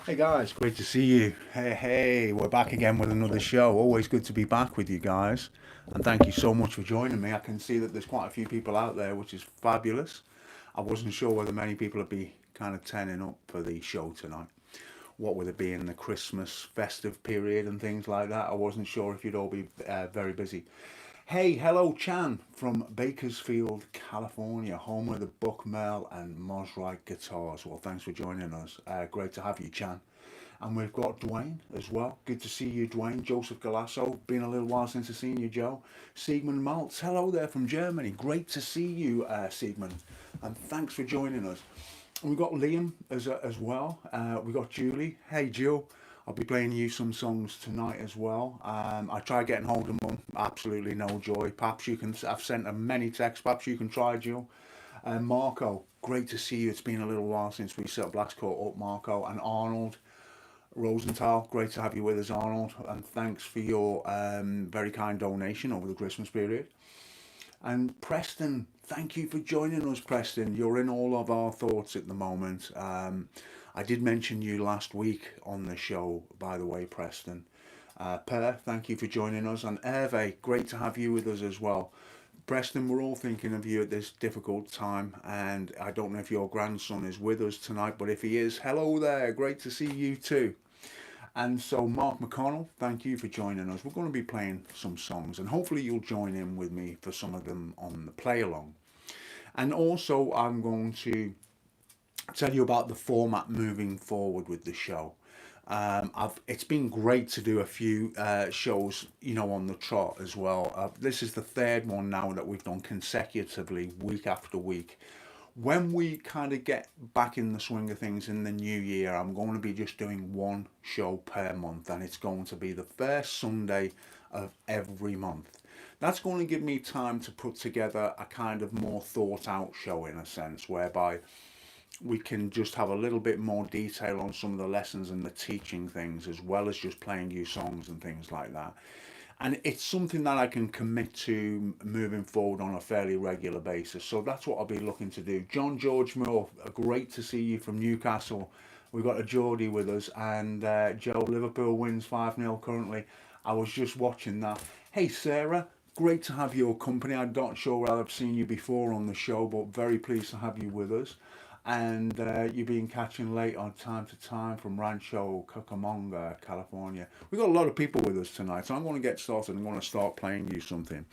Hey guys, great to see you. Hey, we're back again with another show. Always good to be back with you guys. And thank you so much for joining me. I can see that there's quite a few people out there, which is fabulous. I wasn't sure whether many people would be kind of turning up for the show tonight. What would it be in the Christmas festive period and things like that? I wasn't sure if you'd all be very busy. Hey, hello, Chan from Bakersfield, California, home of the Buckmerle and Mosrite guitars. Well, thanks for joining us. Great to have you, Chan. And we've got Dwayne as well. Good to see you, Dwayne. Joseph Galasso. Been a little while since I've seen you, Joe. Siegmund Maltz. Hello there from Germany. Great to see you, Siegmund. And thanks for joining us. And we've got Liam as well. We've got Julie. Hey, Jill. I'll be playing you some songs tonight as well. I tried getting hold of Mum. Absolutely no joy. Perhaps you can. I've sent her many texts. Perhaps you can try, Jill. Marco, great to see you. It's been a little while since we set Black's caught up, Marco. And Arnold Rosenthal, great to have you with us, Arnold. And thanks for your very kind donation over the Christmas period. And Preston, thank you for joining us, Preston. You're in all of our thoughts at the moment. I did mention you last week on the show, by the way, Preston. Per, thank you for joining us. And Hervé, great to have you with us as well. Preston, we're all thinking of you at this difficult time, and I don't know if your grandson is with us tonight, but if he is, hello there, great to see you too. And so, Mark McConnell, thank you for joining us. We're going to be playing some songs, and hopefully, you'll join in with me for some of them on the play along. And also, I'm going to tell you about the format moving forward with the show. It's been great to do a few shows, on the trot as well. This is the third one now that we've done consecutively, week after week. When we kind of get back in the swing of things in the new year, I'm going to be just doing one show per month, and it's going to be the first Sunday of every month. That's going to give me time to put together a kind of more thought out show, in a sense, whereby we can just have a little bit more detail on some of the lessons and the teaching things, as well as just playing you songs and things like that. And it's something that I can commit to moving forward on a fairly regular basis. So that's what I'll be looking to do. John George Moore, great to see you from Newcastle. We've got a Geordie with us, and Joe, Liverpool wins 5-0 currently. I was just watching that. Hey, Sarah, great to have your company. I'm not sure whether I've seen you before on the show, but very pleased to have you with us. And you've been catching late on time to time from Rancho Cucamonga, California. We've got a lot of people with us tonight, so I'm going to get started. I'm going to start playing you something.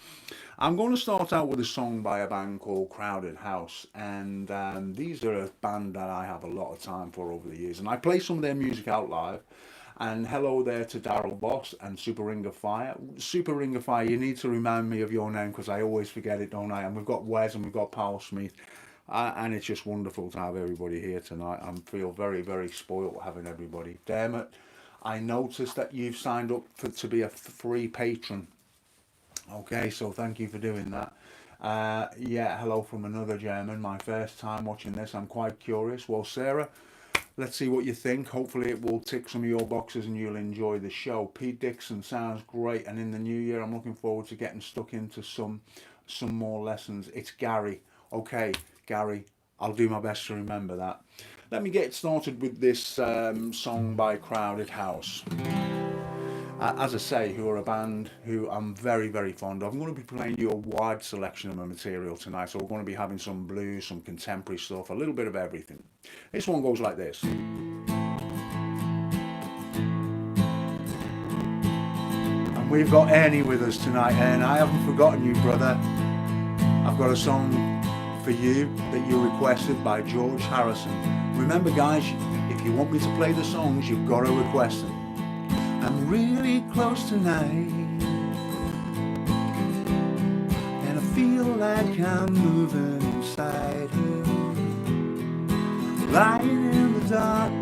I'm going to start out with a song by a band called Crowded House, and these are a band that I have a lot of time for over the years, and I play some of their music out live. And hello there to Daryl Boss and Super Ring of Fire. Super Ring of Fire, you need to remind me of your name because I always forget it, don't I? And we've got Wes and we've got Paul Smith. And it's just wonderful to have everybody here tonight. I feel very, very spoiled having everybody. Dermot, I noticed that you've signed up to be a free patron. Okay, so thank you for doing that. Yeah, hello from another German. My first time watching this. I'm quite curious. Well, Sarah, let's see what you think. Hopefully it will tick some of your boxes and you'll enjoy the show. Pete Dixon sounds great. And in the new year, I'm looking forward to getting stuck into some more lessons. It's Gary. Okay, Gary, I'll do my best to remember that. Let me get started with this song by Crowded House. As I say, who are a band who I'm very, very fond of. I'm going to be playing you a wide selection of my material tonight. So we're going to be having some blues, some contemporary stuff, a little bit of everything. This one goes like this. And we've got Ernie with us tonight, and I haven't forgotten you, brother. I've got a song for you that you requested by George Harrison. Remember, guys, if you want me to play the songs, you've got to request them. I'm really close tonight, and I feel like I'm moving inside her, lying in the dark.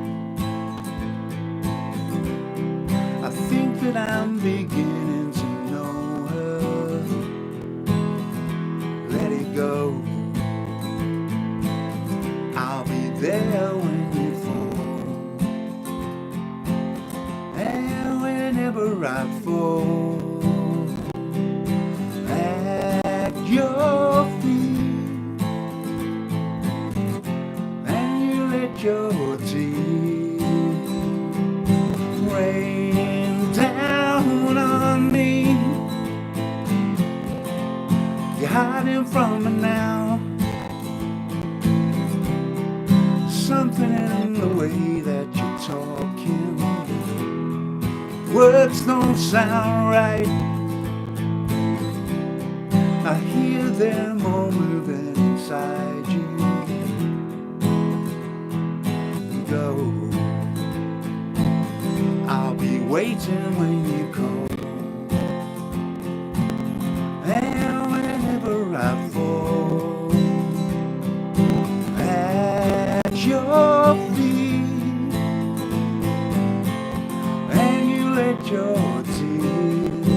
I think that I'm beginning to know her. Let it go. I'll be there when you fall, and whenever I fall at your feet, and you let your tears hiding from it now. Something in the way that you're talking, words don't sound right. I hear them all moving inside you. Go, I'll be waiting when you call. And whenever I fall at your feet, and you let your tears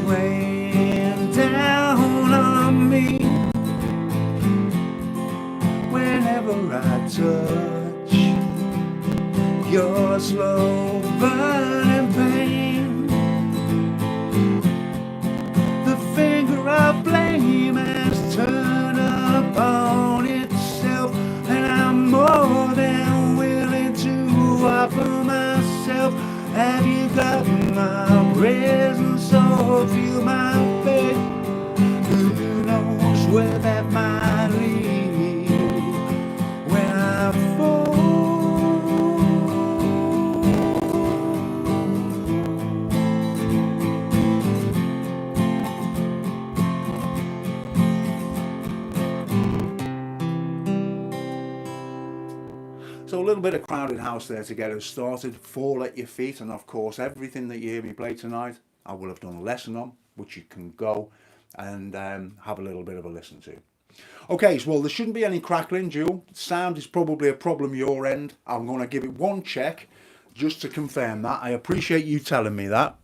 rain down on me, whenever I touch your slow burning pain, the finger of blame has turned up on itself, and I'm more than willing to offer myself. Have you got my presence, so feel my faith? Who knows where that might lead when I fall? So a little bit of Crowded House there to get us started. Fall at Your Feet, and of course everything that you hear me play tonight I will have done a lesson on, which you can go and have a little bit of a listen to. Okay, so well, there shouldn't be any crackling, Jewel. Sound is probably a problem your end. I'm going to give it one check just to confirm that. I appreciate you telling me that,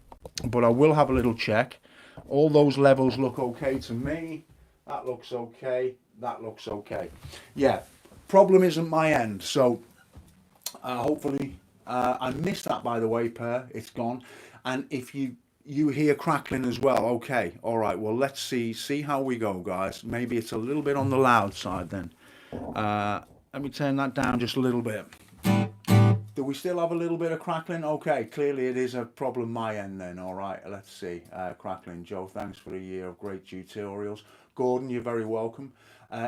but I will have a little check. All those levels look okay to me. That looks okay. That looks okay. Yeah, problem isn't my end, so hopefully I missed that, by the way, Per. It's gone. And if you hear crackling as well, okay, all right, well, let's see how we go, guys. Maybe it's a little bit on the loud side then. Let me turn that down just a little bit. Do we still have a little bit of crackling? Okay, clearly it is a problem my end then. All right, let's see. Crackling. Joe, thanks for a year of great tutorials. Gordon, you're very welcome.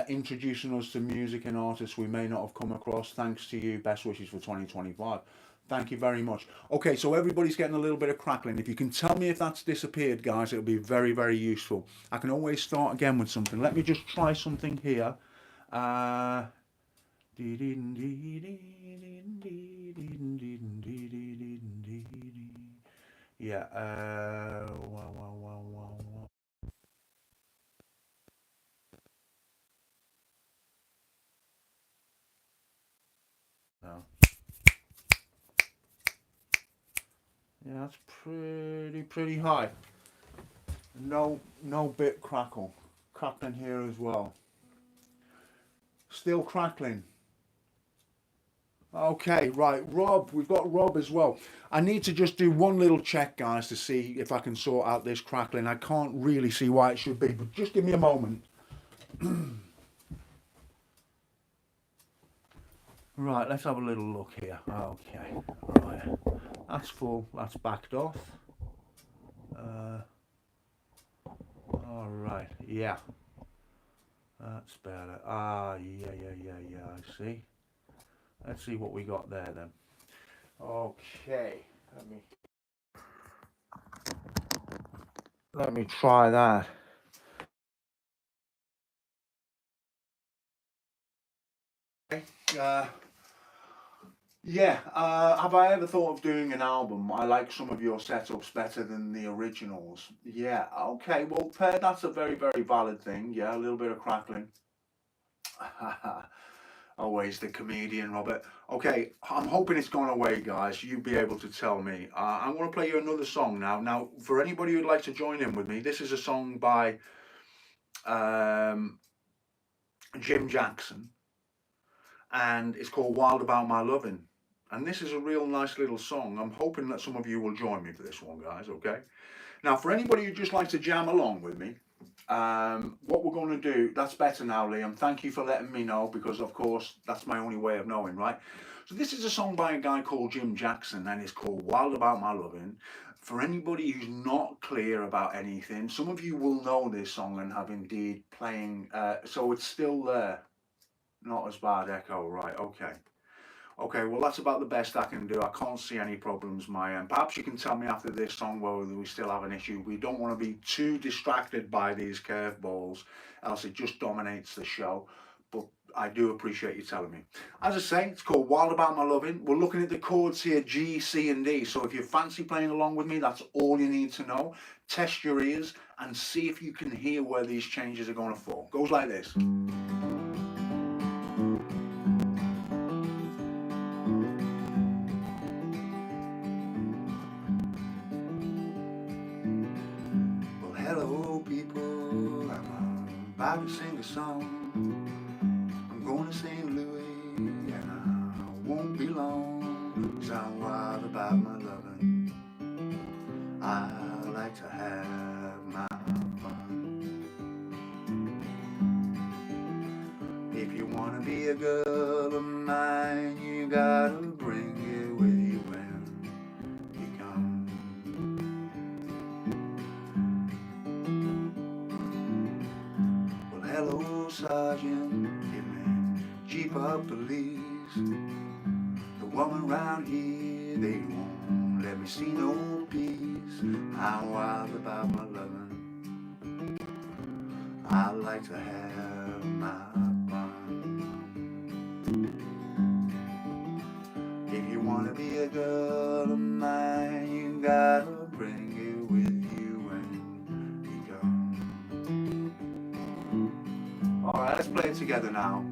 Introducing us to music and artists we may not have come across. Thanks to you. Best wishes for 2025. Thank you very much. Okay, so everybody's getting a little bit of crackling. If you can tell me if that's disappeared, guys, it'll be very, very useful. I can always start again with something. Let me just try something here. Yeah. No. Yeah, that's pretty high. No bit crackling here as well. Still crackling. Okay, right, Rob, we've got Rob as well. I need to just do one little check, guys, to see if I can sort out this crackling. I can't really see why it should be, but just give me a moment. Right, let's have a little look here. Okay, right, that's full, that's backed off. All right, yeah, that's better. Yeah, I see. Let's see what we got there then. Okay, let me try that. Have I ever thought of doing an album? I like some of your setups better than the originals. Yeah, okay, well, Per, that's a very, very valid thing. Yeah, a little bit of crackling. Always the comedian, Robert. Okay, I'm hoping it's gone away, guys. You'll be able to tell me. I want to play you another song now. Now, for anybody who'd like to join in with me, this is a song by Jim Jackson, and it's called Wild About My Lovin'. And this is a real nice little song. I'm hoping that some of you will join me for this one, guys, okay? Now, for anybody who'd just like to jam along with me, what we're going to do, that's better now, Liam. Thank you for letting me know, because, of course, that's my only way of knowing, right? So this is a song by a guy called Jim Jackson, and it's called Wild About My Lovin'. For anybody who's not clear about anything, some of you will know this song and have indeed playing, so it's still there. Not as bad echo, right, okay. Okay, well that's about the best I can do. I can't see any problems my end. Perhaps you can tell me after this song whether we still have an issue. We don't want to be too distracted by these curveballs, else it just dominates the show. But I do appreciate you telling me. As I say, it's called Wild About My Lovin'. We're looking at the chords here, G, C and D. So if you fancy playing along with me, that's all you need to know. Test your ears and see if you can hear where these changes are going to fall. Goes like this. Hello people, I'm about to sing a song. I'm going to St. Louis and I won't be long, 'cause I'm wild about my lovin'. I like to have my fun. If you want to be a girl of mine, you gotta bring it with you when you come. Hello, Sergeant, give me Jeep up, police. The woman round here, they won't let me see no peace. I'm wild about my lovin'. I like to have my fun. If you want to be a girl of mine, you gotta bring it with you when you come. Alright, let's play it together now.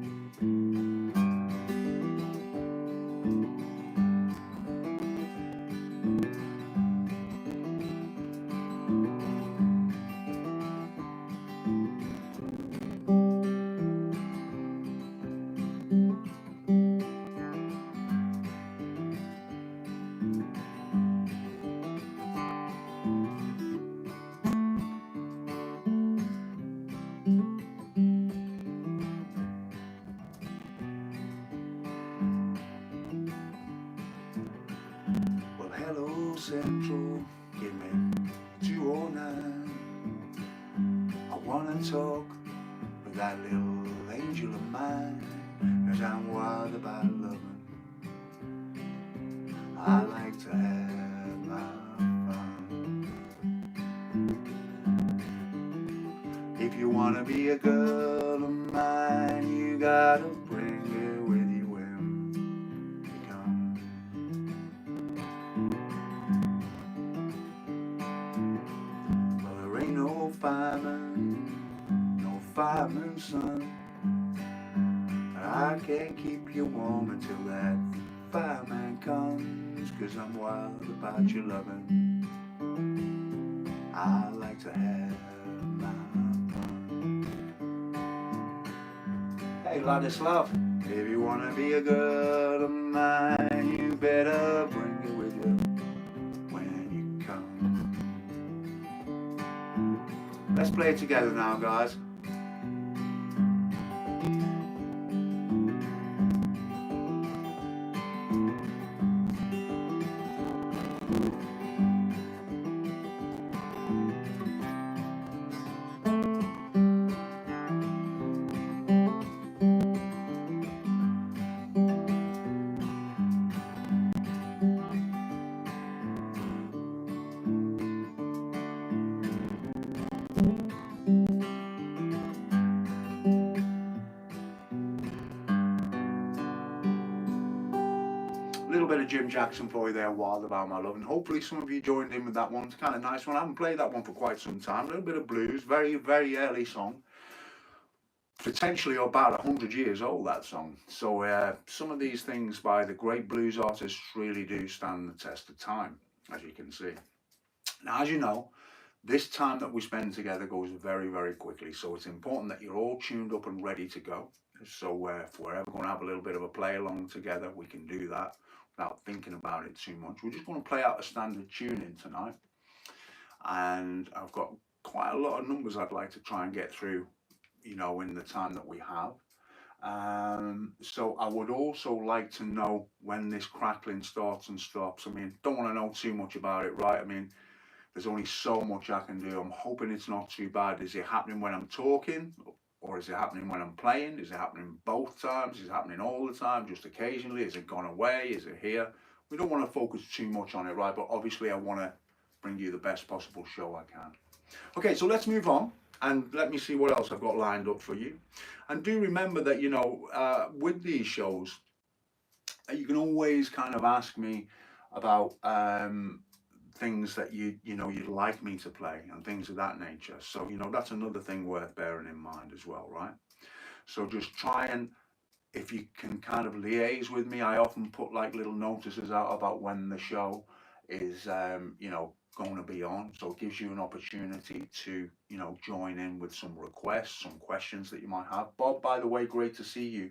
Hello Central, give me 209. I wanna talk with that little angel of mine, 'cause I'm wild about loving. I like to have my fun. If you wanna be a girl of mine, you gotta bring it with you when you come. Well, there ain't no fireman's son. I can't keep you warm until that fireman comes, 'cause I'm wild about your loving. I like to have my fun. Hey Ladislav, if you wanna be a girl of mine, you better bring it with you when you come. Let's play it together now, guys. A little bit of Jim Jackson for you there, Wild About My Love, and hopefully some of you joined in with that one. It's kind of nice one. I haven't played that one for quite some time. A little bit of blues, very, very early song. Potentially about 100 years old, that song. So some of these things by the great blues artists really do stand the test of time, as you can see. Now, as you know, this time that we spend together goes very, very quickly, so it's important that you're all tuned up and ready to go. So if we're ever going to have a little bit of a play along together, we can do that without thinking about it too much. We're just going to play out a standard tune in tonight, and I've got quite a lot of numbers I'd like to try and get through, you know, in the time that we have. So I would also like to know when this crackling starts and stops. I mean, don't want to know too much about it, right? I mean, there's only so much I can do. I'm hoping it's not too bad. Is it happening when I'm talking? Or is it happening when I'm playing? Is it happening both times? Is it happening all the time? Just occasionally? Is it gone away? Is it here? We don't want to focus too much on it, right? But obviously I want to bring you the best possible show I can. Okay, so let's move on and let me see what else I've got lined up for you. And do remember that, with these shows, you can always kind of ask me about things that you'd like me to play and things of that nature. So that's another thing worth bearing in mind as well, right? So just try and, if you can kind of liaise with me, I often put like little notices out about when the show is going to be on, so it gives you an opportunity to join in with some requests, some questions that you might have. Bob, by the way, great to see you.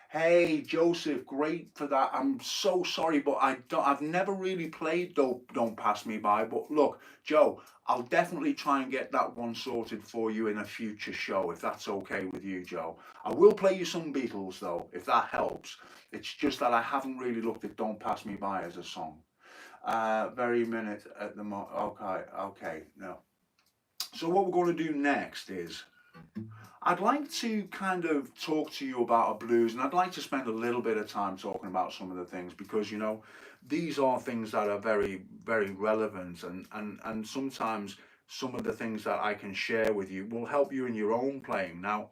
Hey, Joseph, great for that. I'm so sorry, but I've never really played Don't Pass Me By. But look, Joe, I'll definitely try and get that one sorted for you in a future show, if that's okay with you, Joe. I will play you some Beatles, though, if that helps. It's just that I haven't really looked at Don't Pass Me By as a song. Very minute at the moment. Okay, no. So what we're going to do next is, I'd like to kind of talk to you about a blues, and I'd like to spend a little bit of time talking about some of the things, because these are things that are very, very relevant, and sometimes some of the things that I can share with you will help you in your own playing. Now,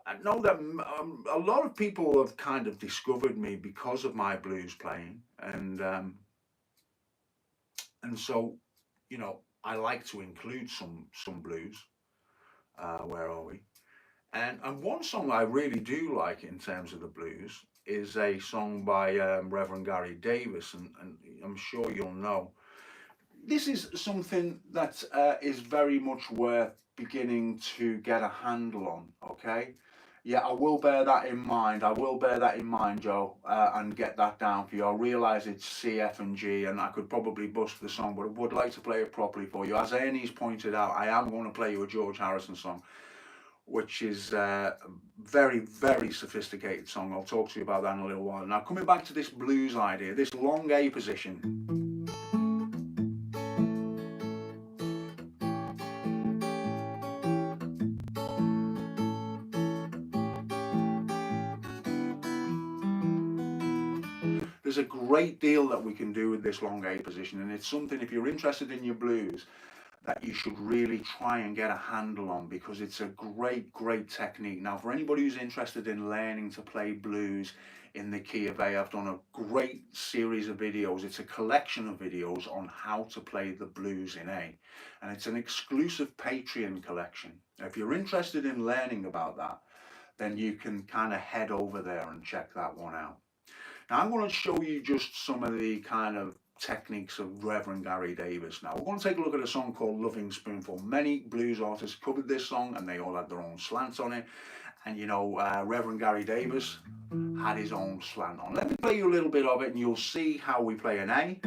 I know that a lot of people have kind of discovered me because of my blues playing, and so I like to include some blues. Where are we? And one song I really do like in terms of the blues is a song by Reverend Gary Davis, and I'm sure you'll know. This is something that is very much worth beginning to get a handle on, okay? Yeah, I will bear that in mind. I will bear that in mind, Joe, and get that down for you. I realise it's C, F, and G, and I could probably bust the song, but I would like to play it properly for you. As Ernie's pointed out, I am going to play you a George Harrison song, which is a very, very sophisticated song. I'll talk to you about that in a little while. Now, coming back to this blues idea, this long A position. There's a great deal that we can do with this long A position, and it's something, if you're interested in your blues, that you should really try and get a handle on, because it's a great, great technique. Now, for anybody who's interested in learning to play blues in the key of A, I've done a great series of videos. It's a collection of videos on how to play the blues in A, and it's an exclusive Patreon collection. Now, if you're interested in learning about that, then you can kind of head over there and check that one out. Now, I'm going to show you just some of the kind of techniques of Reverend Gary Davis. Now, we're going to take a look at a song called Loving Spoonful. Many blues artists covered this song, and they all had their own slants on it. And Reverend Gary Davis had his own slant on. Let me play you a little bit of it, and you'll see how we play an A.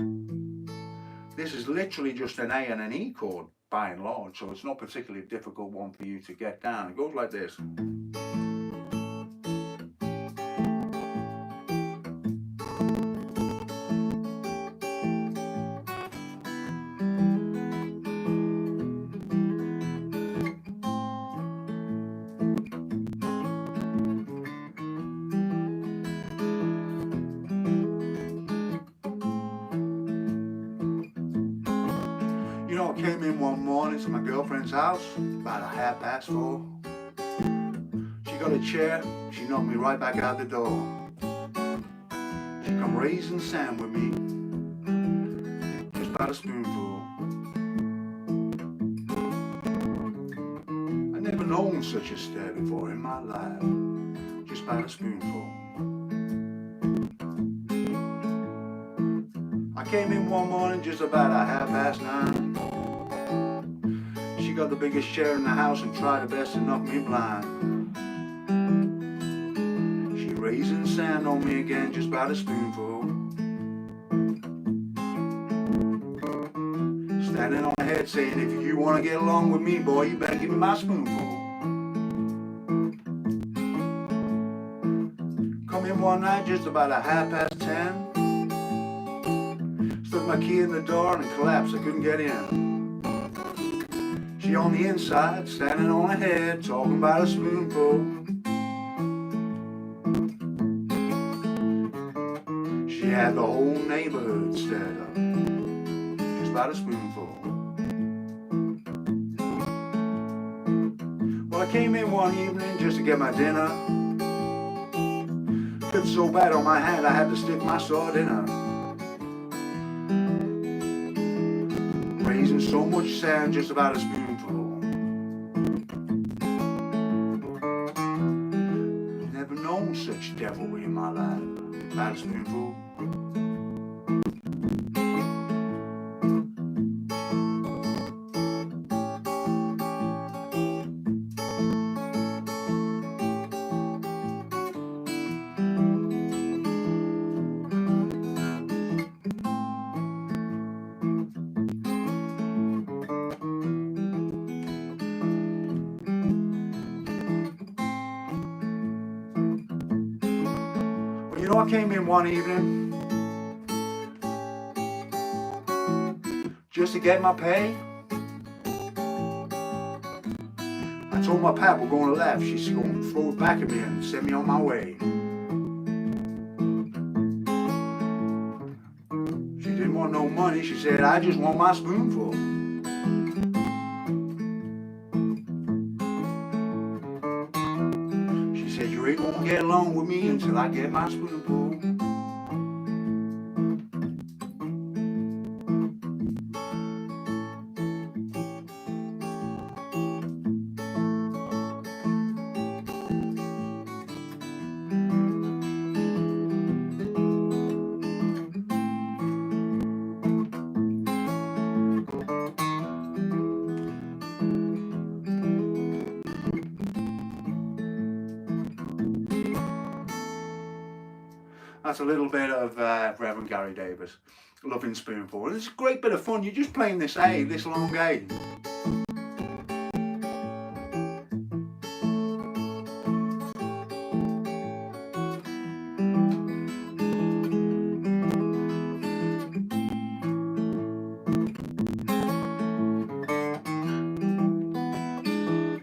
This is literally just an A and an E chord, by and large, so it's not particularly a difficult one for you to get down. It goes like this. I came in one morning to my girlfriend's house about 4:30. She got a chair, she knocked me right back out the door. She come raising sand with me, just about a spoonful. I never known such a stir before in my life, just about a spoonful. I came in one morning just about 9:30. She got the biggest chair in the house and tried her best to knock me blind. She raising sand on me again, just about a spoonful. Standing on her head saying, if you want to get along with me, boy, you better give me my spoonful. in one night just about 10:30. Stuck my key in the door and it collapsed, I couldn't get in. She on the inside, standing on her head, talking about a spoonful. She had the whole neighborhood stared up, just about a spoonful. Well, I came in one evening just to get my dinner. Fit so bad on my hand I had to stick my sword in her. Raising so much sand just about a spoonful. Never known such devilry in my life. About a spoonful. You know, I came in one evening just to get my pay. I told my pap we're going to left. She's going to throw it back at me and send me on my way. She didn't want no money. She said, I just want my spoonful. She said, you ain't gonna get along with me until I get my spoonful. That's a little bit of Reverend Gary Davis, Loving Spoonful. It's a great bit of fun. You're just playing this A, this long A.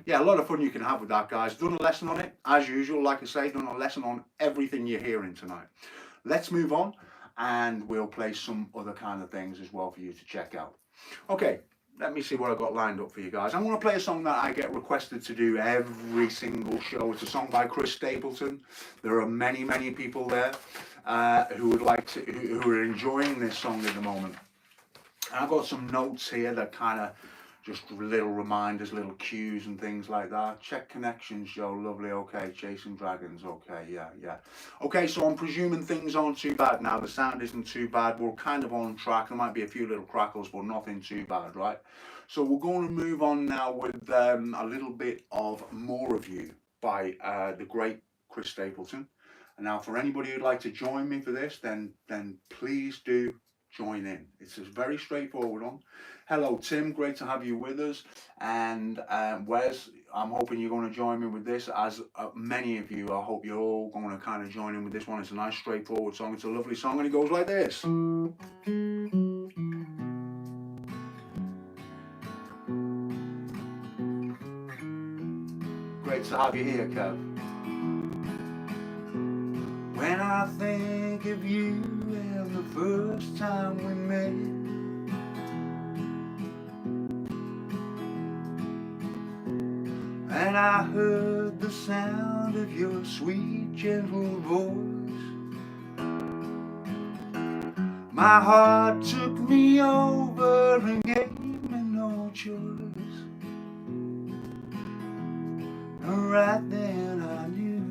Yeah, a lot of fun you can have with that, guys. Done a lesson on it, as usual. Like I say, done a lesson on everything you're hearing tonight. Let's move on, and we'll play some other kind of things as well for you to check out. Okay, let me see what I've got lined up for you guys. I'm going to play a song that I get requested to do every single show. It's a song by Stapleton. There are many, many people there who would like to, who are enjoying this song at the moment. And I've got some notes here that kind of just little reminders, little cues and things like that. Check connections, Joe, lovely, okay. Chasing Dragons, okay, yeah. Okay, so I'm presuming things aren't too bad now. The sound isn't too bad. We're kind of on track. There might be a few little crackles, but nothing too bad, right? So we're going to move on now with a little bit of More of You by the great Stapleton. And now for anybody who'd like to join me for this, then please do join in. It's a very straightforward one. Hello Tim, great to have you with us. And Wes, I'm hoping you're going to join me with this, as many of you, I hope you're all going to kind of join in with this one. It's a nice straightforward song. It's a lovely song and it goes like this. Great to have you here, Kev. When I think of you and the first time we met, and I heard the sound of your sweet, gentle voice, my heart took me over and gave me no choice. And right then I knew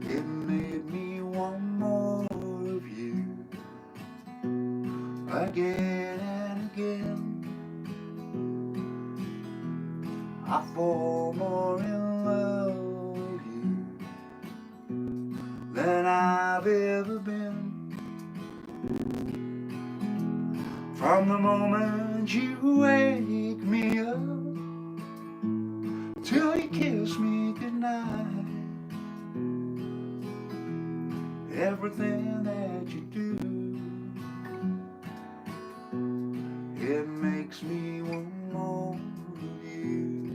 it made me want more of you, again and again. I fall more in love with you than I've ever been. From the moment you wake me up till you kiss me goodnight, everything that you do, it makes me want more of you.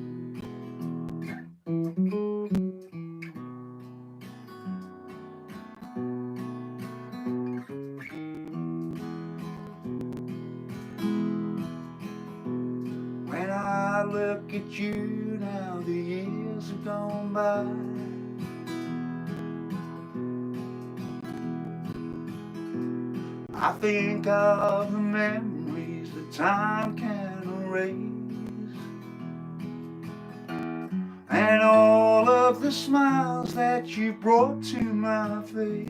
When I look at you now, the years have gone by, I think of the memories that time can erase, and all of the smiles that you brought to my face.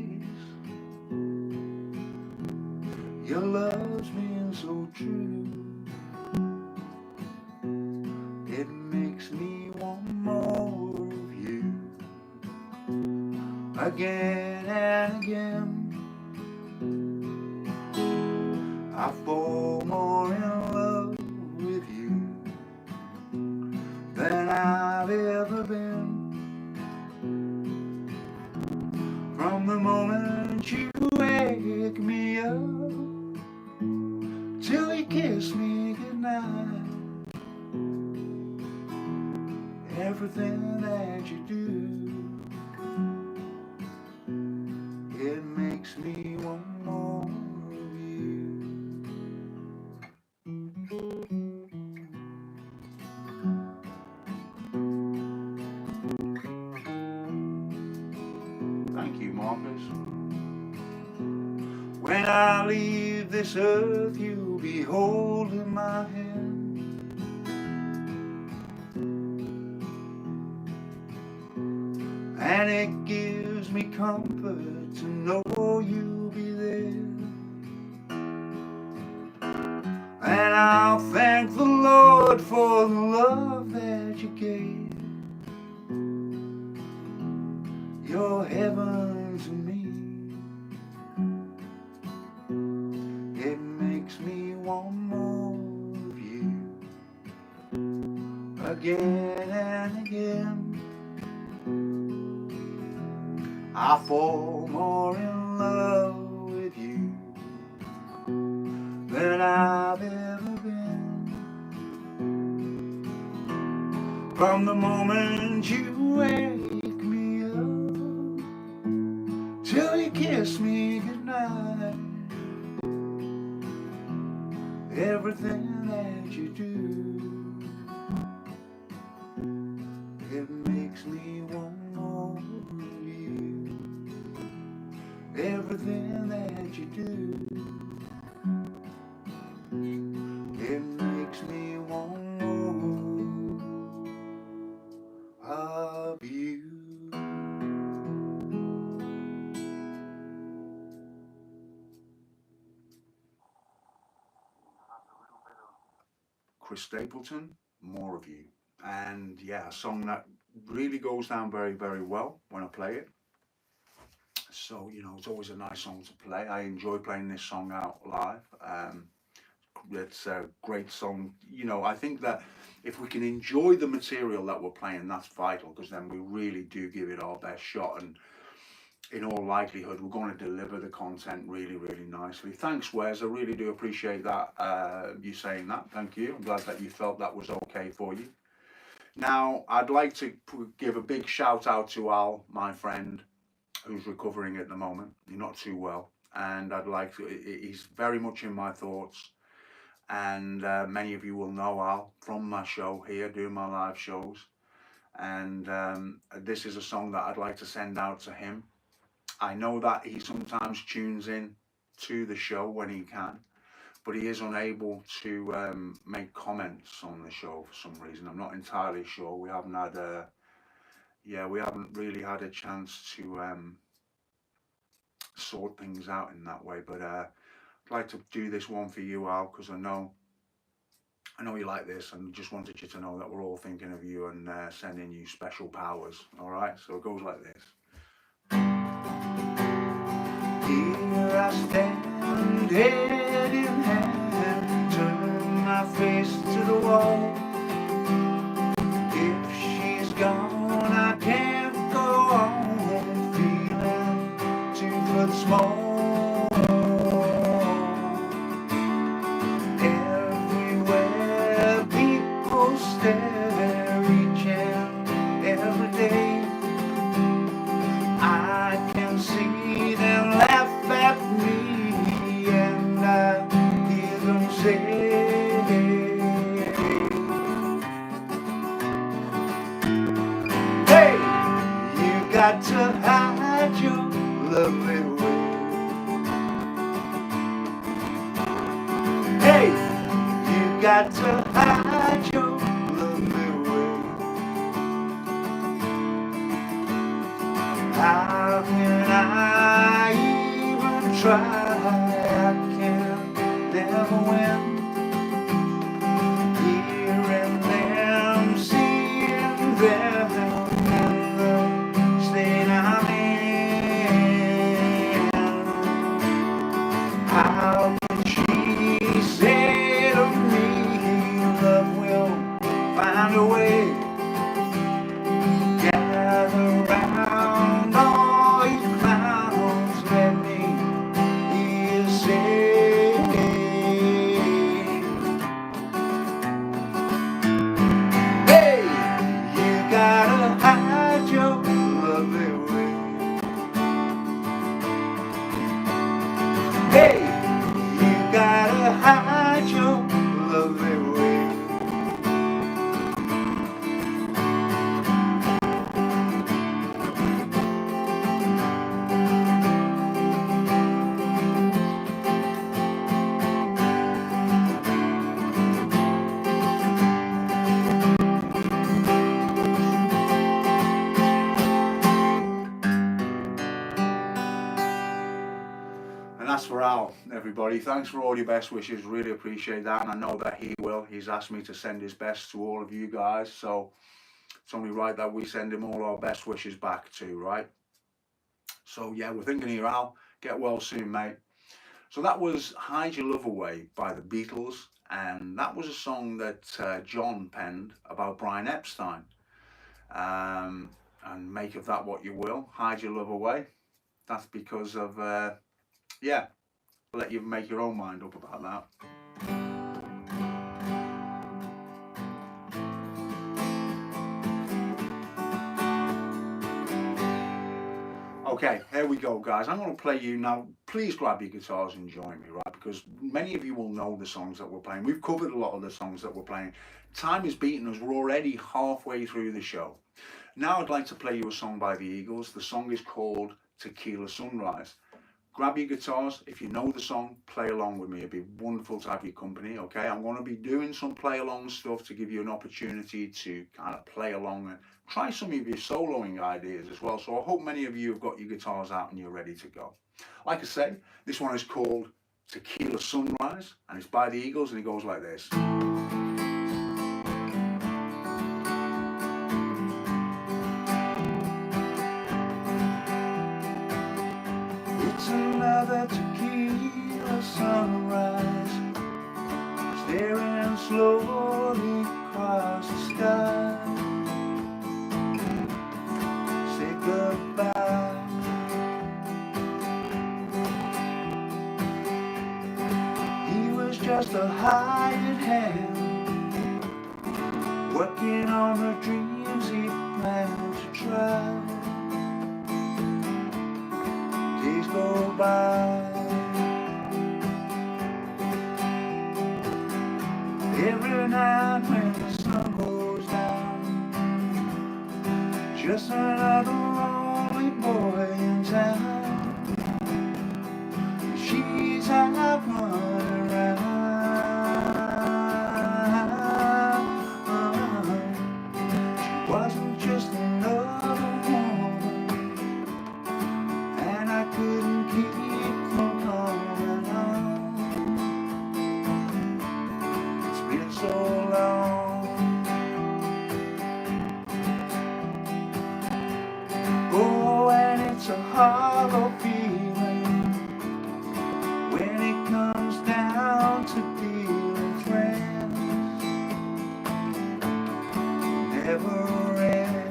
Your love's been so true, it makes me want more of you. Again and again, I fall more in love with you than I've ever been. From the moment you wake me up till you kiss me goodnight, everything that you do, it makes me want more of you. Thank you, Marcus. When I leave this earth, you'll be holding my hand, and it gives me comfort to know you'll be there. And I'll thank the Lord for the love that you gave. You're heaven to me, it makes me want more of you. Again and again, I fall more in love with you than I've ever been. From the moment you wake me up till you kiss me goodnight, everything that you do, it makes me want more of you. Everything that you do, it makes me want more of you. Chris Stapleton, More of You. And yeah, a song that really goes down very, very well when I play it. So, you know, it's always a nice song to play. I enjoy playing this song out live. It's a great song. You know, I think that if we can enjoy the material that we're playing, that's vital, because then we really do give it our best shot. And in all likelihood, we're going to deliver the content really, really nicely. Thanks, Wes. I really do appreciate that, you saying that. Thank you. I'm glad that you felt that was okay for you. Now, I'd like to give a big shout out to Al, my friend, who's recovering at the moment. He's not too well. And I'd like to, he's very much in my thoughts. And many of you will know Al from my show here, doing my live shows. And this is a song that I'd like to send out to him. I know that he sometimes tunes in to the show when he can, but he is unable to make comments on the show for some reason. I'm not entirely sure. We haven't had we haven't really had a chance to sort things out in that way. But I'd like to do this one for you, Al, because I know you like this, and just wanted you to know that we're all thinking of you and sending you special powers. All right, so it goes like this. Here I stand, head in hand, turn my face to the wall. If she's gone, I can't go on, feeling 2 foot got to hide your lovely way. How can I even try? I can never win. Hearing them, seeing them in the state I'm in. How can she say to me, love will find a way? Gather round all you clowns, let me hear you say, hey, you gotta hide your lovely way. Hey, you gotta hide your lovely way. And that's for Al, everybody. Thanks for all your best wishes. Really appreciate that. And I know that he will. He's asked me to send his best to all of you guys. So it's only right that we send him all our best wishes back too, right? So yeah, we're thinking here, Al. Get well soon, mate. So that was Hide Your Love Away by the Beatles. And that was a song that John penned about Brian Epstein. And make of that what you will. Hide Your Love Away. That's because of... yeah, I'll let you make your own mind up about that. Okay, here we go, guys. I'm going to play you now. Please grab your guitars and join me, right? Because many of you will know the songs that we're playing. We've covered a lot of the songs that we're playing. Time is beating us. We're already halfway through the show. Now I'd like to play you a song by the Eagles. The song is called Tequila Sunrise. Grab your guitars. If you know the song, play along with me. It'd be wonderful to have your company, okay? I'm going to be doing some play along stuff to give you an opportunity to kind of play along and try some of your soloing ideas as well. So I hope many of you have got your guitars out and you're ready to go. Like I said, this one is called Tequila Sunrise and it's by the Eagles and it goes like this. It's another tequila sunrise, staring slowly across the sky. Say goodbye. He was just a hired hand, working on the dreams he planned to try. Days go by. Every night when the sun goes down, just another lonely boy in town. She's out running around. She wasn't just another woman, and I couldn't keep from coming on. It's been so long. Oh, and it's a hollow feeling when it comes down to dealing friends. Never ends.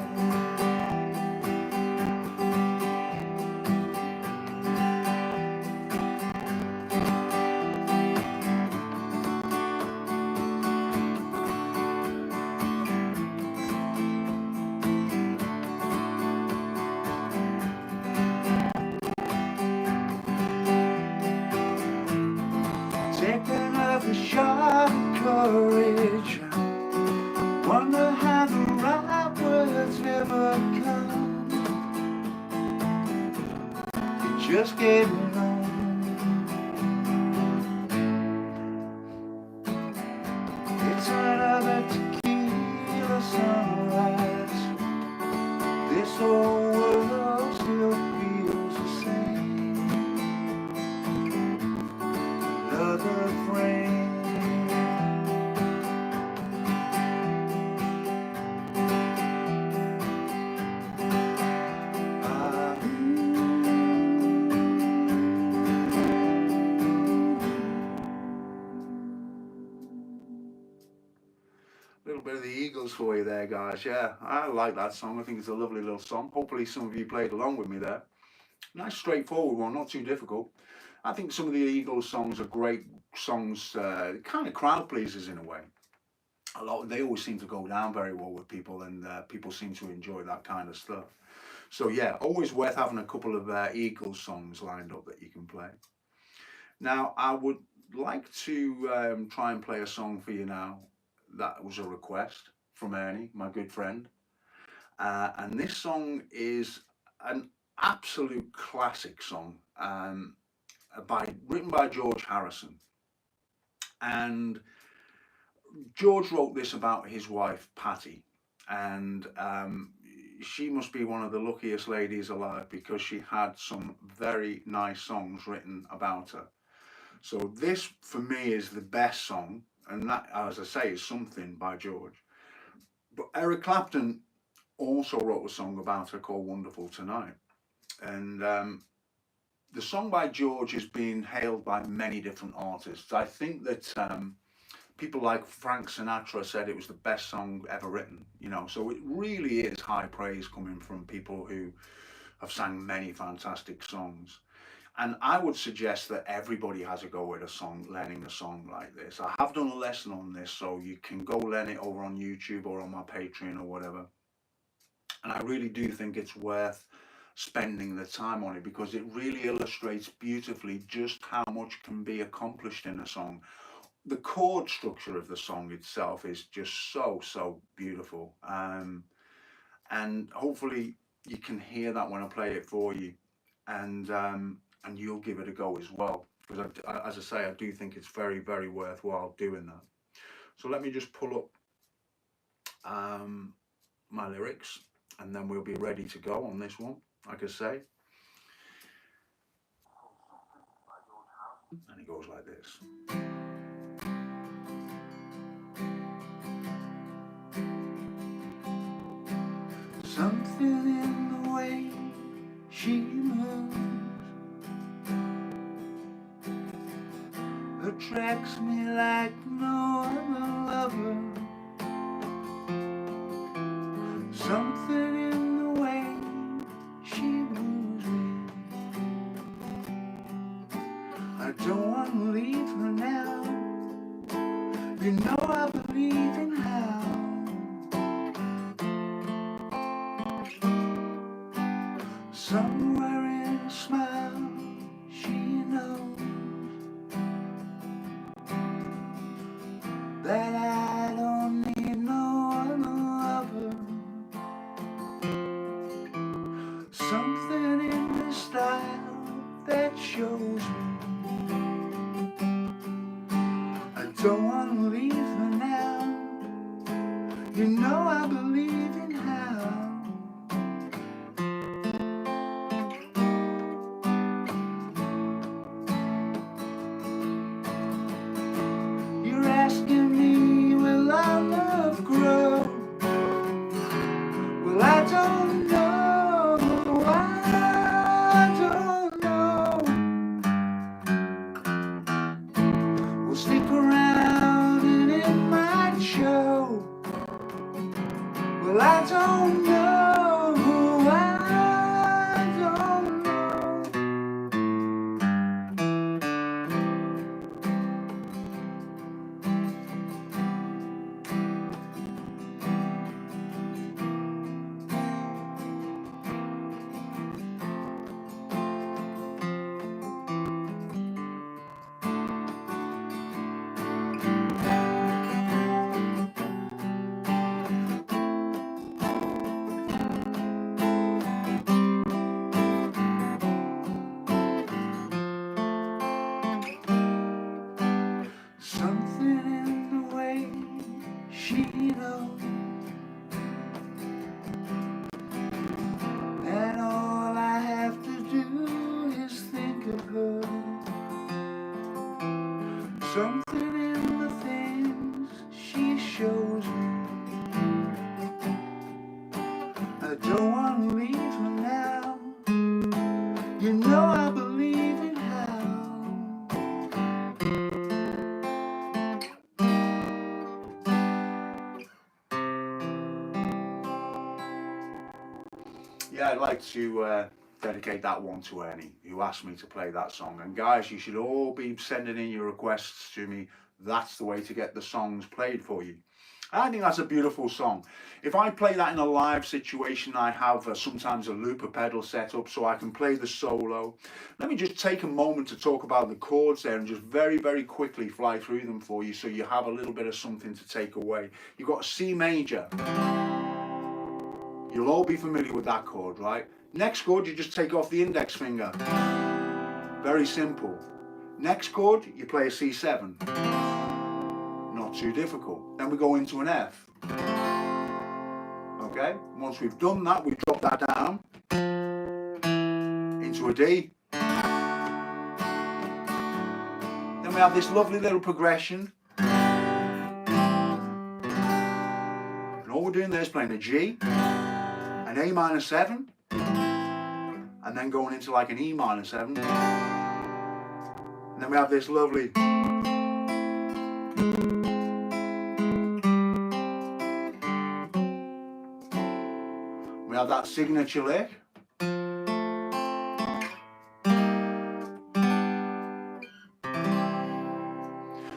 Take another shot of courage. Wonder how the right words never come. You're just getting on. good friend. Little bit of the Eagles for you there, guys. Yeah, I like that song. I think it's a lovely little song. Hopefully some of you played along with me there. Nice straightforward one, not too difficult. I think some of the Eagles songs are great songs, kind of crowd pleasers in a way. They always seem to go down very well with people, and people seem to enjoy that kind of stuff. So yeah, always worth having a couple of Eagles songs lined up that you can play. Now, I would like to try and play a song for you now. That was a request from Ernie, my good friend. And this song is an absolute classic song, written by George Harrison. And George wrote this about his wife, Patty. And she must be one of the luckiest ladies alive because she had some very nice songs written about her. So this, for me, is the best song. And that, as I say, is Something by George. But Eric Clapton also wrote a song about her called Wonderful Tonight. And the song by George has been hailed by many different artists. I think that people like Frank Sinatra said it was the best song ever written, you know. So it really is high praise coming from people who have sang many fantastic songs. And I would suggest that everybody has a go at a song, learning a song like this. I have done a lesson on this, so you can go learn it over on YouTube or on my Patreon or whatever. And I really do think it's worth spending the time on it because it really illustrates beautifully just how much can be accomplished in a song. The chord structure of the song itself is just so beautiful. And hopefully you can hear that when I play it for you. And you'll give it a go as well, because as I say, I do think it's very worthwhile doing that. So let me just pull up my lyrics, and then we'll be ready to go on this one, like I say. And it goes like this. Something in the way she moves attracts me like no other lover. Something in the way she moves me. I don't want to leave her now. You know I believe in how. Somewhere in a smile she knows that I don't need no other lover. Something in the style that shows me I don't want to leave her now. You know I believe in how. You're asking me, will our love grow? Well, I don't know. I don't know. We'll stick around something in the things she shows me. I don't want to leave her now. You know I believe in how. Yeah, I'd like to dedicate that one to Ernie, who asked me to play that song. And guys, you should all be sending in your requests to me. That's the way to get the songs played for you. I think that's a beautiful song. If I play that in a live situation, I have sometimes a looper pedal set up so I can play the solo. Let me just take a moment to talk about the chords there and just very, very quickly fly through them for you so you have a little bit of something to take away. You've got a C major. You'll all be familiar with that chord, right? Next chord, you just take off the index finger. Very simple. Next chord, you play a C7. Not too difficult. Then we go into an F. Okay? Once we've done that, we drop that down into a D. Then we have this lovely little progression. And all we're doing there is playing a G, an A minor 7, and then going into like an E minor 7. And then we have this lovely. We have that signature lick.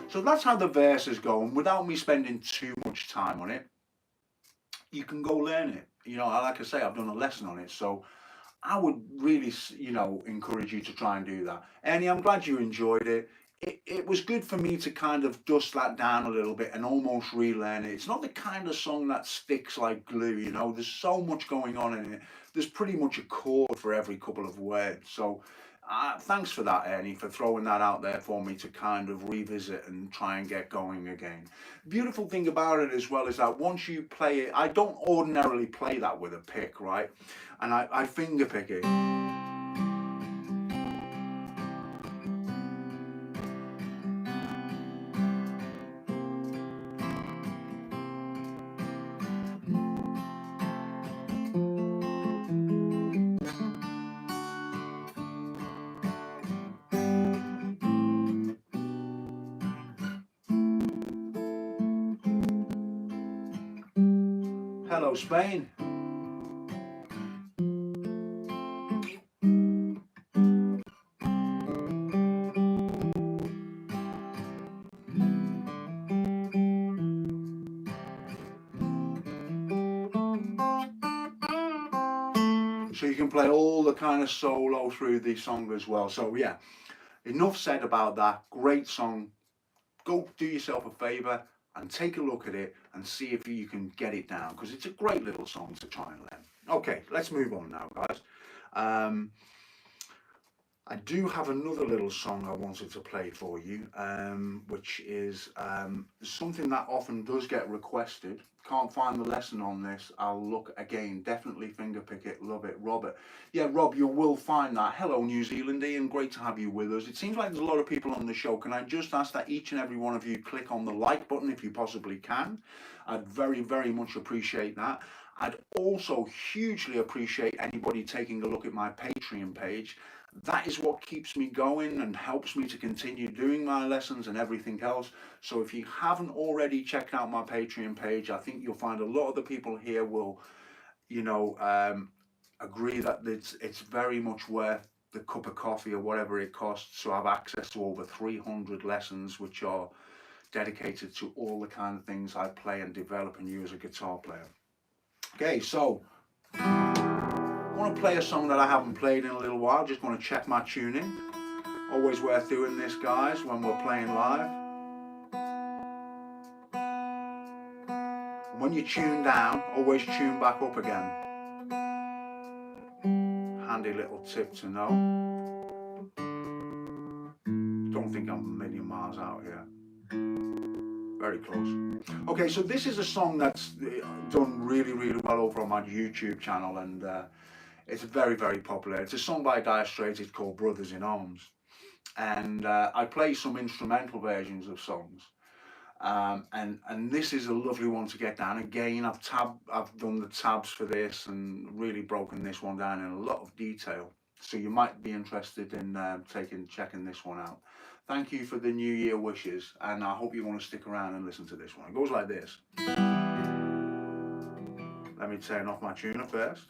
So that's how the verse is going without me spending too much time on it. You can go learn it. You know, like I say, I've done a lesson on it, so I would really, you know, encourage you to try and do that. Ernie, I'm glad you enjoyed it. It was good for me to kind of dust that down a little bit and almost relearn it. It's not the kind of song that sticks like glue, you know. There's so much going on in it. There's pretty much a chord for every couple of words. So thanks for that, Ernie, for throwing that out there for me to kind of revisit and try and get going again. Beautiful thing about it as well is that once you play it, I don't ordinarily play that with a pick, right? And I finger pick it. Hello, Spain. So you can play all the kind of solo through the song as well. So yeah, enough said about that. Great song. Go do yourself a favour and take a look at it and see if you can get it down, because it's a great little song to try and learn. Okay, let's move on now, guys. I do have another little song I wanted to play for you, which is something that often does get requested. Can't find the lesson on this. I'll look again. Definitely finger pick it. Love it. Robert. Yeah, Rob, you will find that. Hello, New Zealand. Ian, great to have you with us. It seems like there's a lot of people on the show. Can I just ask that each and every one of you click on the like button if you possibly can? I'd very, very much appreciate that. I'd also hugely appreciate anybody taking a look at my Patreon page. That is what keeps me going and helps me to continue doing my lessons and everything else. So if you haven't already checked out my Patreon page, I think you'll find a lot of the people here will, you know, agree that it's very much worth the cup of coffee or whatever it costs to have access to over 300 lessons, which are dedicated to all the kind of things I play and develop in you as a guitar player. Okay, so I want to play a song that I haven't played in a little while. Just want to check my tuning. Always worth doing this, guys, when we're playing live. And when you tune down, always tune back up again. Handy little tip to know. Don't think I'm a million miles out here. Very close. Okay, so this is a song that's done really, really well over on my YouTube channel, and it's very, very popular. It's a song by Straits. It's called Brothers in Arms. and I play some instrumental versions of songs. And this is a lovely one to get down. Again, I've done the tabs for this and really broken this one down in a lot of detail. So you might be interested in checking this one out. Thank you for the New Year wishes, and I hope you want to stick around and listen to this one. It goes like this. Let me turn off my tuner first.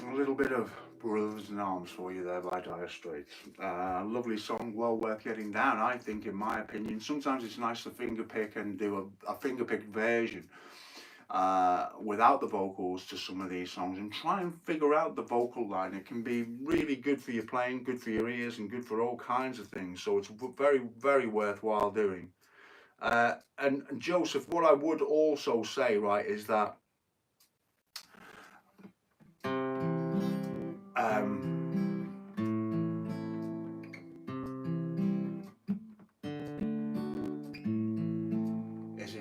A little bit of Brothers in Arms for you there by Dire Straits. Lovely song, well worth getting down, I think, in my opinion. Sometimes it's nice to finger pick and do a finger picked version without the vocals to some of these songs and try and figure out the vocal line. It can be really good for your playing, good for your ears, and good for all kinds of things. So it's very, very worthwhile doing. And Joseph, what I would also say, right, is that um,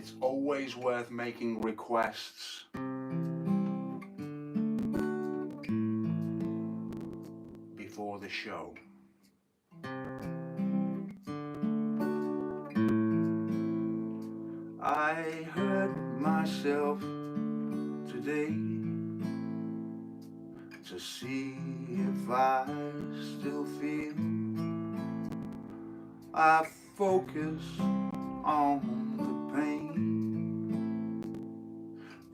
It's always worth making requests before the show. I hurt myself today to see if I still feel. I focus on the pain,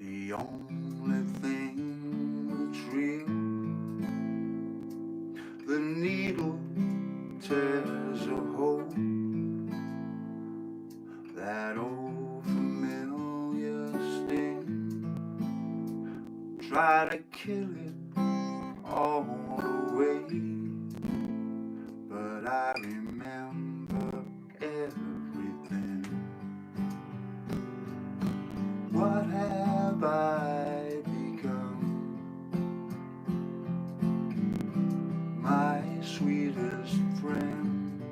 the only thing that's real. The needle tears a hole, that old familiar sting. Try to kill it all away, but I remember everything. What have I become? My sweetest friend.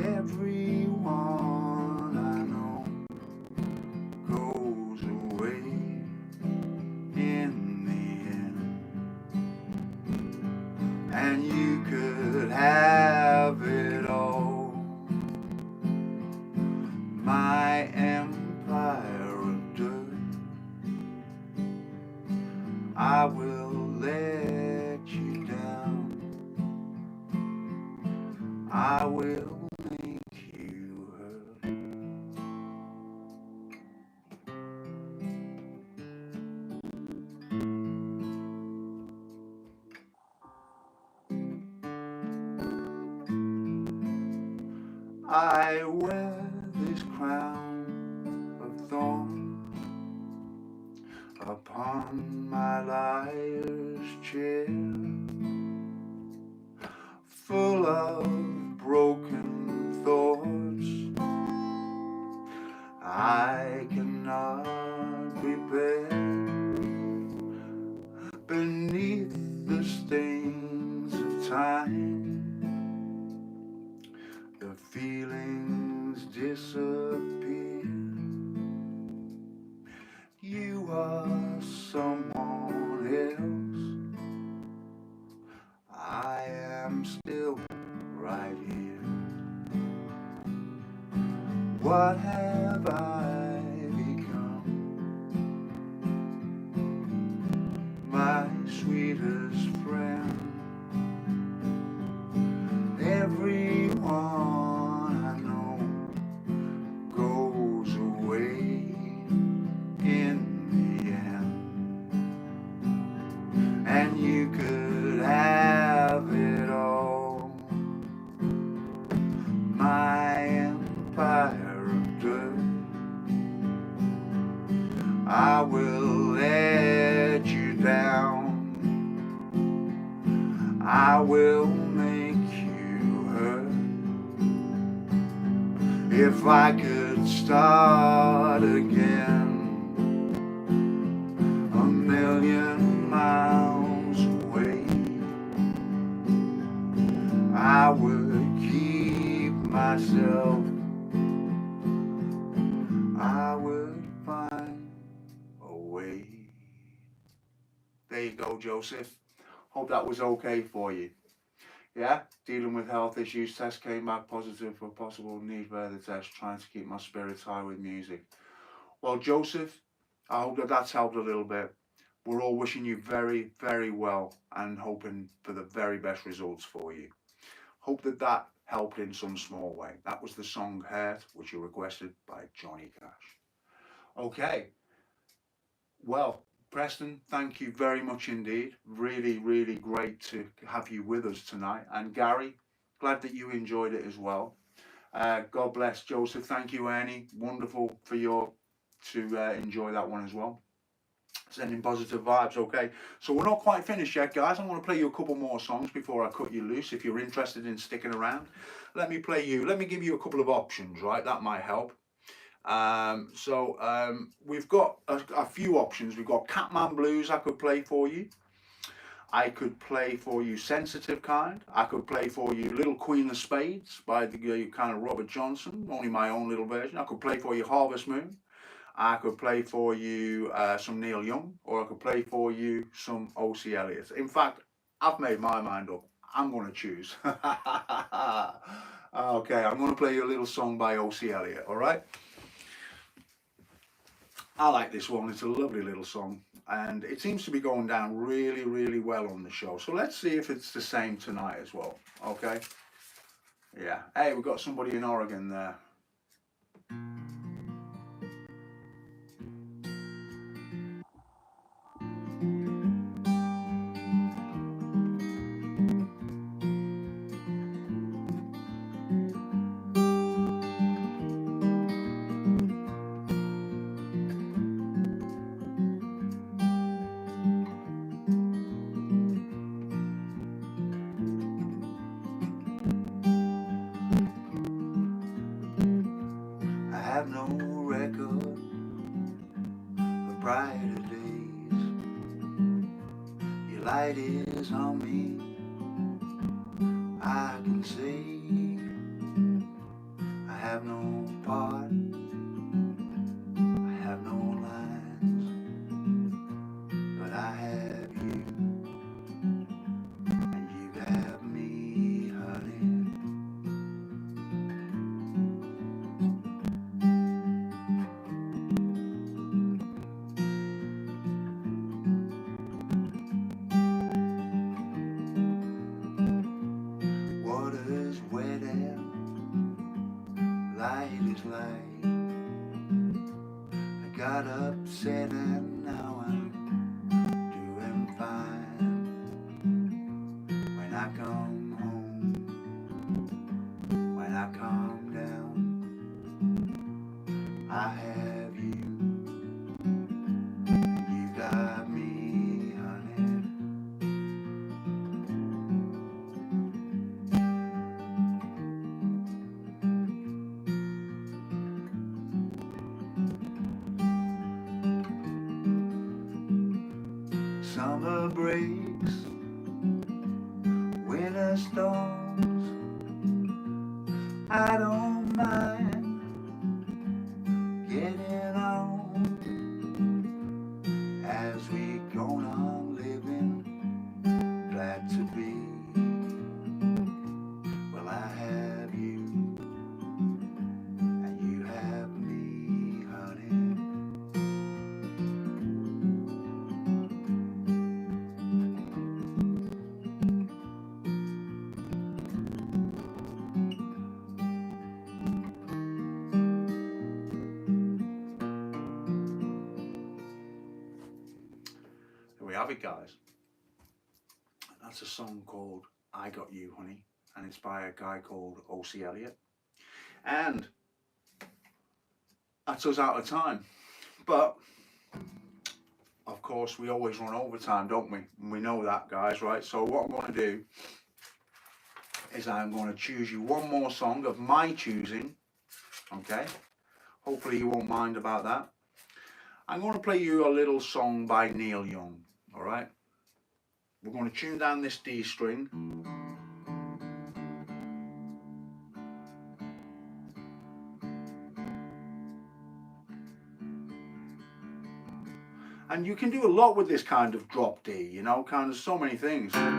Everyone I know goes away in the end, and you could have it all. My empire of dirt, I will let you down. I will make you hurt. I wear this crown of thorns upon my liar's chair, full of broken thoughts I cannot repair. Beneath the stains of time, the feelings disappear. You are someone else, I am still right here. What have I become? My sweetest friend. Everyone I know goes away in the end, and you could have it all. My empire of dirt, I will let you down. I will make you hurt. If I could start again, a million miles away, I would keep myself. I would find a way. There you go, Joseph. Hope that was okay for you. Yeah, dealing with health issues. Test came back positive for possible need further test. Trying to keep my spirits high with music. Well, Joseph, I hope that that's helped a little bit. We're all wishing you very, very well and hoping for the very best results for you. Hope that that helped in some small way. That was the song Hurt, which you requested by Johnny Cash. Okay, well, Preston, thank you very much indeed. Really, really great to have you with us tonight. And Gary, glad that you enjoyed it as well. God bless Joseph. Thank you, Ernie. Wonderful for your to enjoy that one as well. Sending positive vibes. Okay, so we're not quite finished yet, guys. I want to play you a couple more songs before I cut you loose. If you're interested in sticking around, let me give you a couple of options, right? That might help. We've got a few options. We've got Catman Blues I could play for you. I could play for you Sensitive Kind. I could play for you Little Queen of Spades by the kind of Robert Johnson, only my own little version. I could play for you Harvest Moon. I could play for you some Neil Young, or I could play for you some O.C. Elliot. In fact, I've made my mind up. I'm going to choose. Okay, I'm going to play you a little song by O.C. Elliot, all right? I like this one. It's a lovely little song. And it seems to be going down really, really well on the show. So let's see if it's the same tonight as well, okay? Yeah. Hey, we've got somebody in Oregon there. I have no record of brighter days. Your light is on me, I can see. I have no part, I have no lines, but I have you, and you have me, honey. Water's wet and light is light. I got upset and now I'm doing fine. When I come home, when I come down, I have you, and you got me, honey. Summer breaks, winter storms, I don't mind getting on as we go on living, glad to be. Well, I have you, and you have me, honey. There we have it, guys. That's a song called I Got You, Honey, and it's by a guy called O.C. Elliot. And that's us out of time. But, of course, we always run over time, don't we? And we know that, guys, right? So what I'm going to do is I'm going to choose you one more song of my choosing, okay? Hopefully you won't mind about that. I'm going to play you a little song by Neil Young, all right? We're going to tune down this D string. And you can do a lot with this kind of drop D, you know, kind of so many things. Let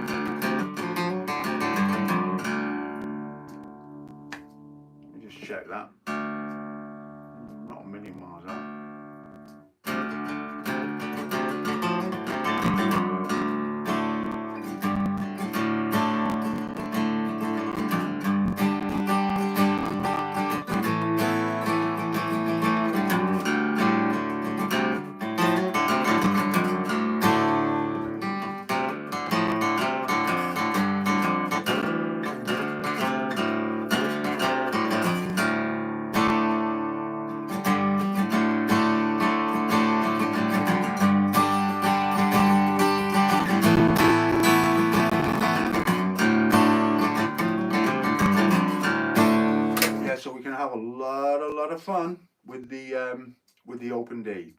me just check that. Not a million miles out. So we can have a lot of fun with the open D.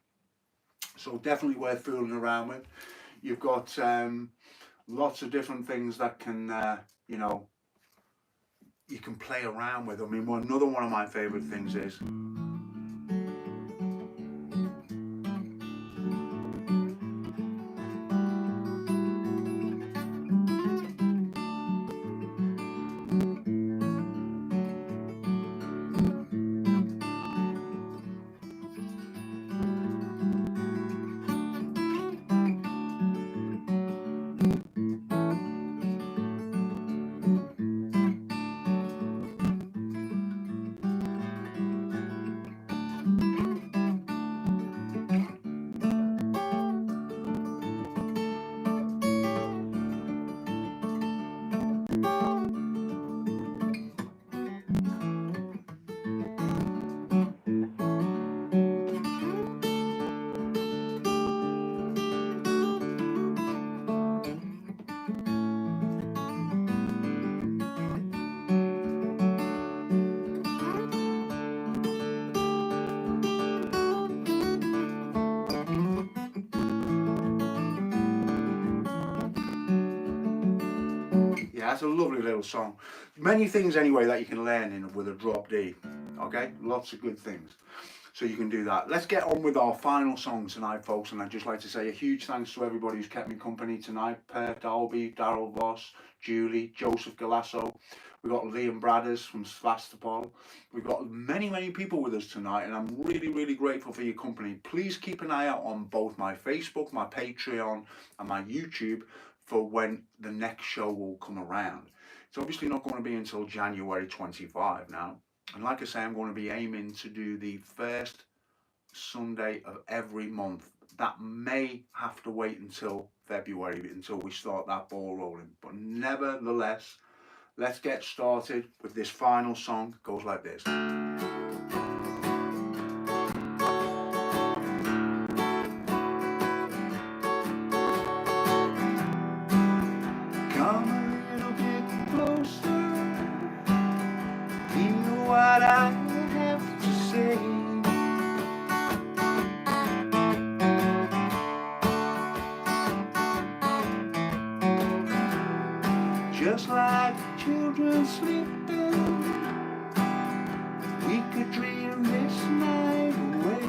So definitely worth fooling around with. You've got Lots of different things that can, you know, you can play around with. I mean, another one of my favourite things is. Yeah, that's a lovely little song. Many things anyway that you can learn in with a drop D. Okay, lots of good things. So you can do that. Let's get on with our final song tonight, folks. And I'd just like to say a huge thanks to everybody who's kept me company tonight. Per Dalby, Daryl Voss, Julie, Joseph Galasso. We've got Liam Bradders from Stapleton. We've got many, many people with us tonight, and I'm really, really grateful for your company. Please keep an eye out on both my Facebook, my Patreon, and my YouTube for when the next show will come around. It's obviously not going to be until January 25 now. And like I say, I'm going to be aiming to do the first Sunday of every month. That may have to wait until February, until we start that ball rolling. But nevertheless, let's get started with this final song. It goes like this. Come a little bit closer, hear what I have to say. Just like children sleeping, we could dream this night away.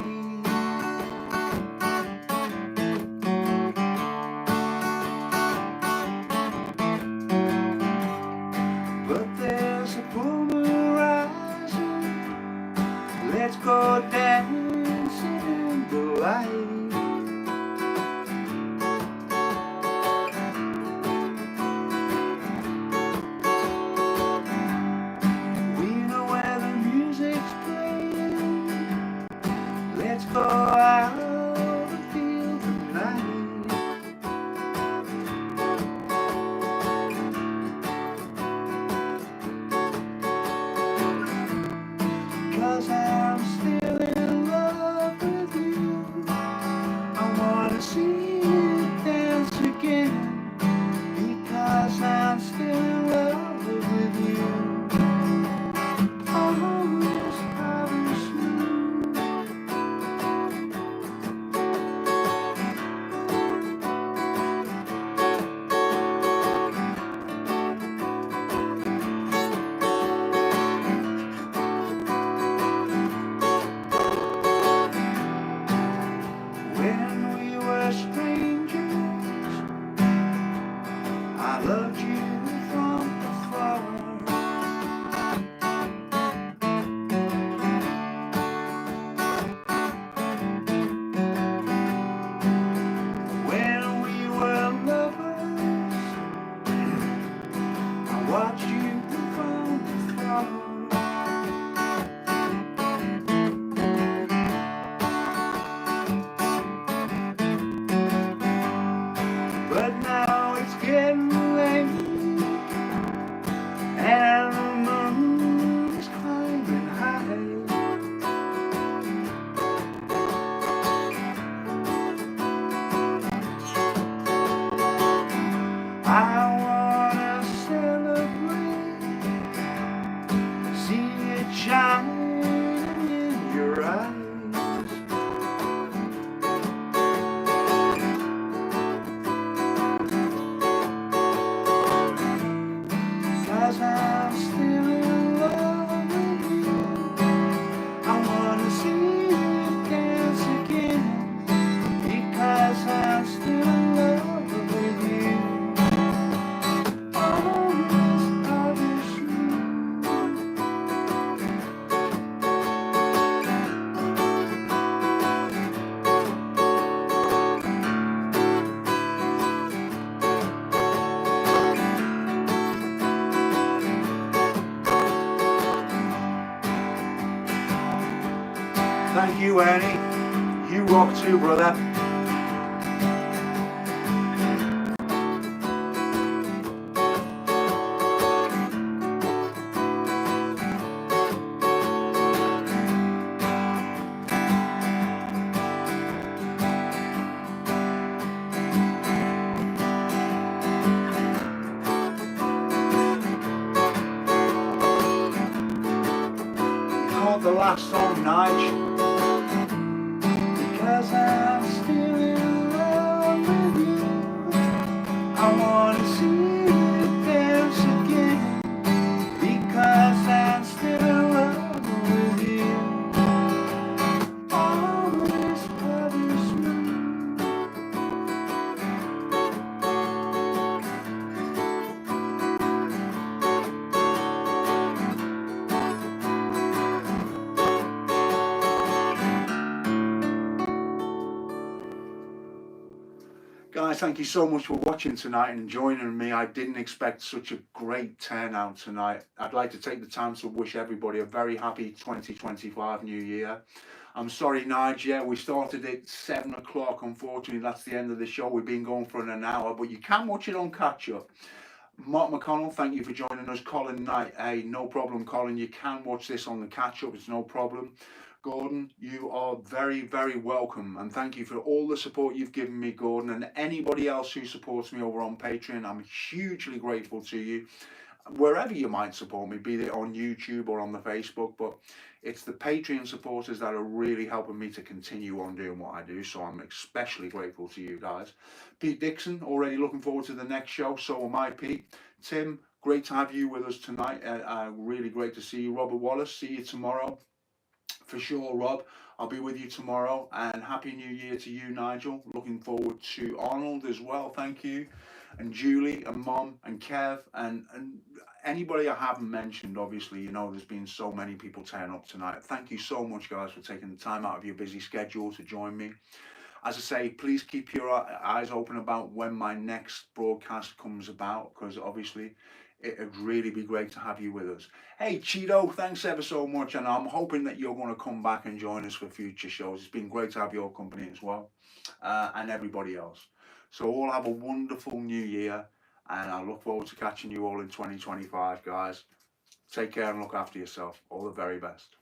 But there's a boomer rising, let's go dancing in the light. Go out and feel the night. 'Cause I'm still in love with you. I wanna see you dance again, because I'm still in love with you. Oh, yes, I wish you. Thank you, Ernie. You rock too, brother. The last song, Nige, because I'm still in love with you. I wanna see you dance again, because I'm still in love with you. All this love is Guys, thank you so much for watching tonight and joining me. I didn't expect such a great turnout tonight. I'd like to take the time to wish everybody a very happy 2025 New Year. I'm sorry, Nige, yeah, we started at 7 o'clock. Unfortunately, that's the end of the show. We've been going for an hour, but you can watch it on catch up. Mark McConnell, thank you for joining us. Colin Knight, hey, no problem, Colin. You can watch this on the catch up, it's no problem. Gordon, you are very, very welcome, and thank you for all the support you've given me, Gordon, and anybody else who supports me over on Patreon. I'm hugely grateful to you. Wherever you might support me, be it on YouTube or on the Facebook, but it's the Patreon supporters that are really helping me to continue on doing what I do, so I'm especially grateful to you guys. Pete Dixon, already looking forward to the next show, so am I, Pete. Tim, great to have you with us tonight, really great to see you. Robert Wallace, see you tomorrow. For sure, Rob, I'll be with you tomorrow, and Happy New Year to you, Nigel. Looking forward to Arnold as well, thank you, and Julie and Mom and Kev and anybody I haven't mentioned. Obviously, you know, there's been so many people turn up tonight. Thank you so much, guys, for taking the time out of your busy schedule to join me. As I say, please keep your eyes open about when my next broadcast comes about, because obviously it'd really be great to have you with us. Hey, Cheeto, thanks ever so much, and I'm hoping that you're going to come back and join us for future shows. It's been great to have your company as well, and everybody else. So all have a wonderful new year, and I look forward to catching you all in 2025, guys. Take care and look after yourself. All the very best.